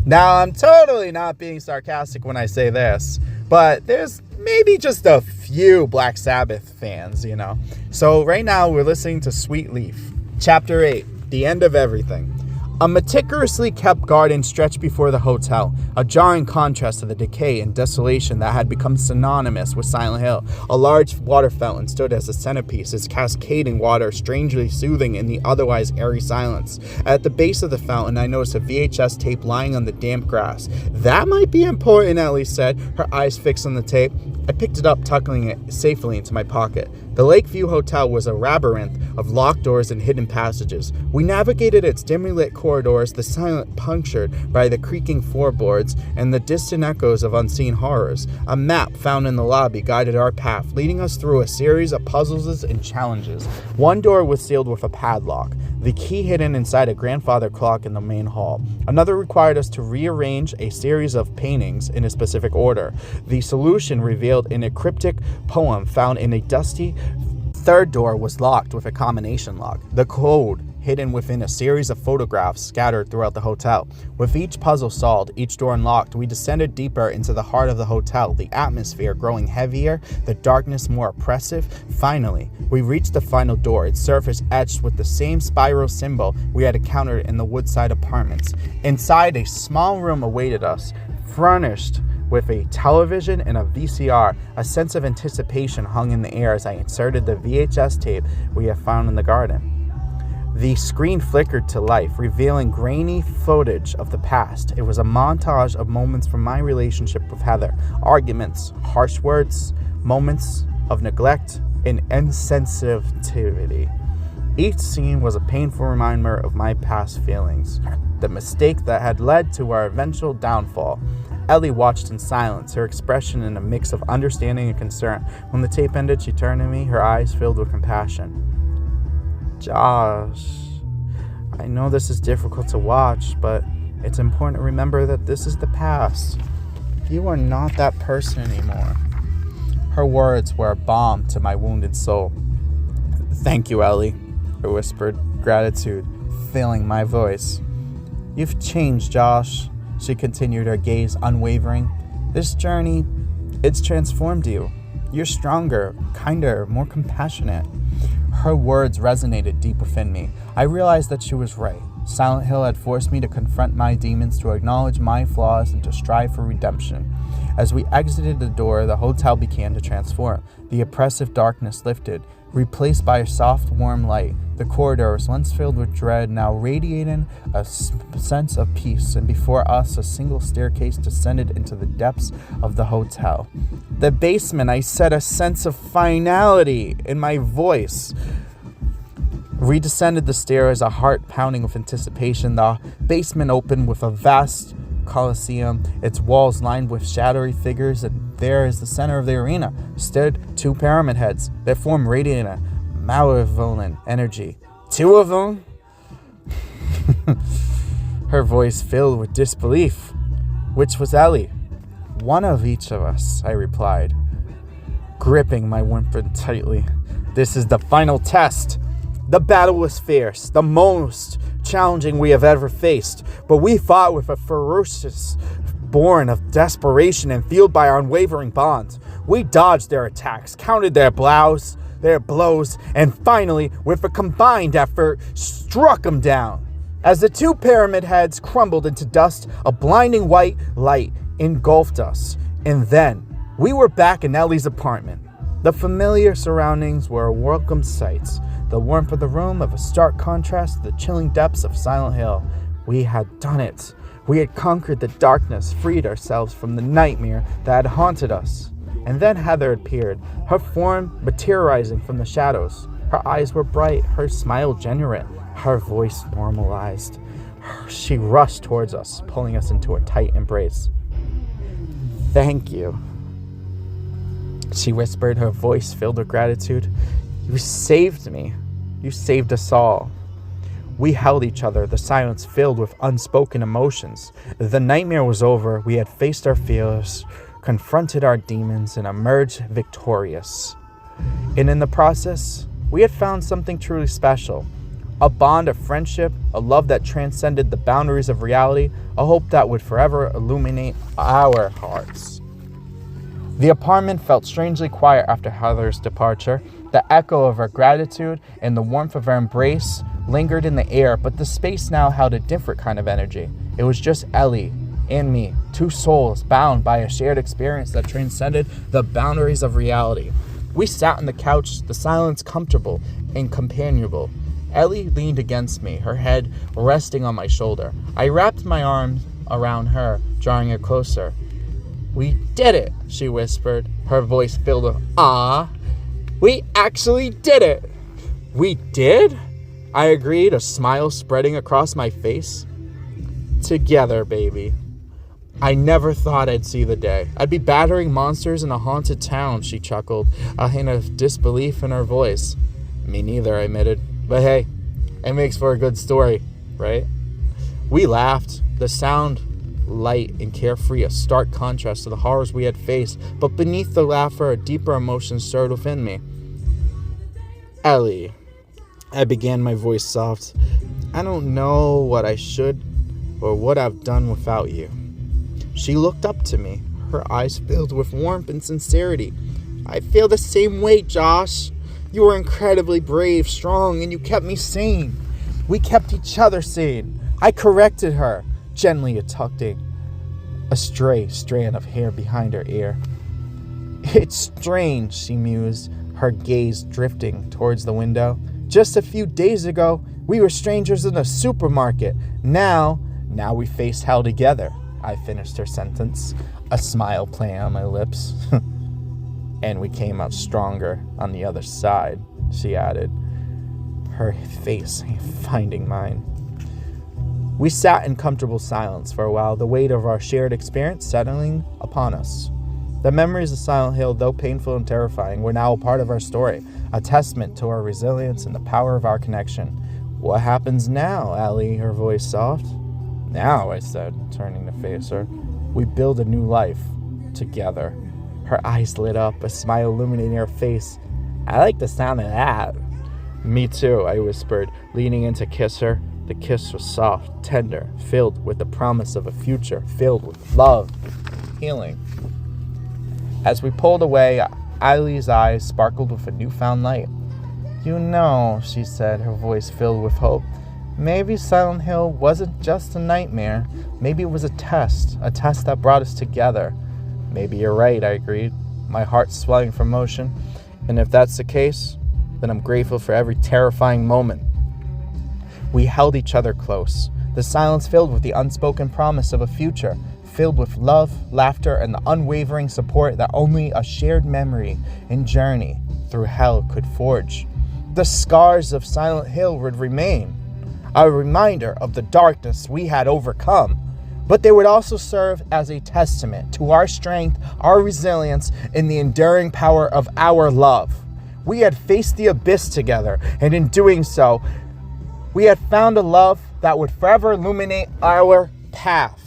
Now, I'm totally not being sarcastic when I say this, but there's maybe just a few Black Sabbath fans, So right now we're listening to Sweet Leaf, Chapter 8, The End of Everything. A meticulously kept garden stretched before the hotel, a jarring contrast to the decay and desolation that had become synonymous with Silent Hill. A large water fountain stood as a centerpiece, its cascading water strangely soothing in the otherwise airy silence. At the base of the fountain, I noticed a VHS tape lying on the damp grass. "That might be important," Ellie said, her eyes fixed on the tape. I picked it up, tucking it safely into my pocket. The Lakeview Hotel was a labyrinth of locked doors and hidden passages. We navigated its dimly lit corridors, the silence punctured by the creaking floorboards and the distant echoes of unseen horrors. A map found in the lobby guided our path, leading us through a series of puzzles and challenges. One door was sealed with a padlock, the key hidden inside a grandfather clock in the main hall. Another required us to rearrange a series of paintings in a specific order. The solution revealed in a cryptic poem found in a dusty third door was locked with a combination lock. The code hidden within a series of photographs scattered throughout the hotel. With each puzzle solved, each door unlocked, we descended deeper into the heart of the hotel, the atmosphere growing heavier, the darkness more oppressive. Finally, we reached the final door, its surface etched with the same spiral symbol we had encountered in the Woodside apartments. Inside, a small room awaited us, furnished with a television and a VCR. A sense of anticipation hung in the air as I inserted the VHS tape we had found in the garden. The screen flickered to life, revealing grainy footage of the past. It was a montage of moments from my relationship with Heather. Arguments, harsh words, moments of neglect and insensitivity. Each scene was a painful reminder of my past feelings, the mistake that had led to our eventual downfall. Ellie watched in silence, her expression in a mix of understanding and concern. When the tape ended, she turned to me, her eyes filled with compassion. "Josh, I know this is difficult to watch, but it's important to remember that this is the past. You are not that person anymore." Her words were a balm to my wounded soul. "Thank you, Ellie," I whispered, gratitude filling my voice. "You've changed, Josh," she continued, her gaze unwavering. "This journey, it's transformed you. You're stronger, kinder, more compassionate." Her words resonated deep within me. I realized that she was right. Silent Hill had forced me to confront my demons, to acknowledge my flaws, and to strive for redemption. As we exited the door, the hotel began to transform. The oppressive darkness lifted, replaced by a soft, warm light. The corridors, once filled with dread, now radiated a sense of peace, and before us a single staircase descended into the depths of the hotel. The basement, I said, a sense of finality in my voice. We descended the stairs, a heart pounding with anticipation. The basement opened with a vast Colosseum, its walls lined with shadowy figures, and there, as the center of the arena, stood two pyramid heads that formed radiant malevolent energy. "Two of them?" Her voice filled with disbelief. "Which was Ellie?" "One of each of us," I replied, gripping my weapon tightly. "This is the final test." The battle was fierce, the most challenging we have ever faced, but we fought with a ferocious born of desperation and fueled by our unwavering bonds. We dodged their attacks, countered their blows, and finally, with a combined effort, struck them down. As the two pyramid heads crumbled into dust, a blinding white light engulfed us, and then we were back in Ellie's apartment. The familiar surroundings were a welcome sight. The warmth of the room of a stark contrast to the chilling depths of Silent Hill. We had done it. We had conquered the darkness, freed ourselves from the nightmare that had haunted us. And then Heather appeared, her form materializing from the shadows. Her eyes were bright, her smile genuine, her voice normalized. She rushed towards us, pulling us into a tight embrace. "Thank you," she whispered, her voice filled with gratitude. "You saved me. You saved us all." We held each other, the silence filled with unspoken emotions. The nightmare was over. We had faced our fears, confronted our demons, and emerged victorious. And in the process, we had found something truly special. A bond of friendship, a love that transcended the boundaries of reality, a hope that would forever illuminate our hearts. The apartment felt strangely quiet after Heather's departure. The echo of her gratitude and the warmth of her embrace lingered in the air, but the space now held a different kind of energy. It was just Ellie and me, two souls bound by a shared experience that transcended the boundaries of reality. We sat on the couch, the silence comfortable and companionable. Ellie leaned against me, her head resting on my shoulder. I wrapped my arms around her, drawing her closer. "We did it," she whispered, her voice filled with awe. "We actually did it." "We did?" I agreed, a smile spreading across my face. "Together, baby. I never thought I'd see the day. I'd be battering monsters in a haunted town," she chuckled, a hint of disbelief in her voice. "Me neither," I admitted. "But hey, it makes for a good story, right?" We laughed, the sound light and carefree, a stark contrast to the horrors we had faced, but beneath the laughter, a deeper emotion stirred within me. "Ellie," I began, my voice soft, "I don't know what I should or would have done without you." She looked up to me, her eyes filled with warmth and sincerity. "I feel the same way, Josh. You were incredibly brave, strong, and you kept me sane. We kept each other sane." I corrected her, gently tucking a stray strand of hair behind her ear. "It's strange," she mused, her gaze drifting towards the window. "Just a few days ago, we were strangers in the supermarket. Now we face hell together." I finished her sentence, a smile playing on my lips. "And we came out stronger on the other side," she added, her face finding mine. We sat in comfortable silence for a while, the weight of our shared experience settling upon us. The memories of Silent Hill, though painful and terrifying, were now a part of our story, a testament to our resilience and the power of our connection. "What happens now, Ellie?" her voice soft. "Now," I said, turning to face her, "we build a new life together." Her eyes lit up, a smile illuminating her face. "I like the sound of that." "Me too," I whispered, leaning in to kiss her. The kiss was soft, tender, filled with the promise of a future, filled with love, healing. As we pulled away, Eileen's eyes sparkled with a newfound light. "You know," she said, her voice filled with hope, "maybe Silent Hill wasn't just a nightmare. Maybe it was a test that brought us together." "Maybe you're right," I agreed, my heart swelling from emotion. "And if that's the case, then I'm grateful for every terrifying moment." We held each other close, the silence filled with the unspoken promise of a future, filled with love, laughter, and the unwavering support that only a shared memory and journey through hell could forge. The scars of Silent Hill would remain, a reminder of the darkness we had overcome, but they would also serve as a testament to our strength, our resilience, and the enduring power of our love. We had faced the abyss together, and in doing so, we had found a love that would forever illuminate our path.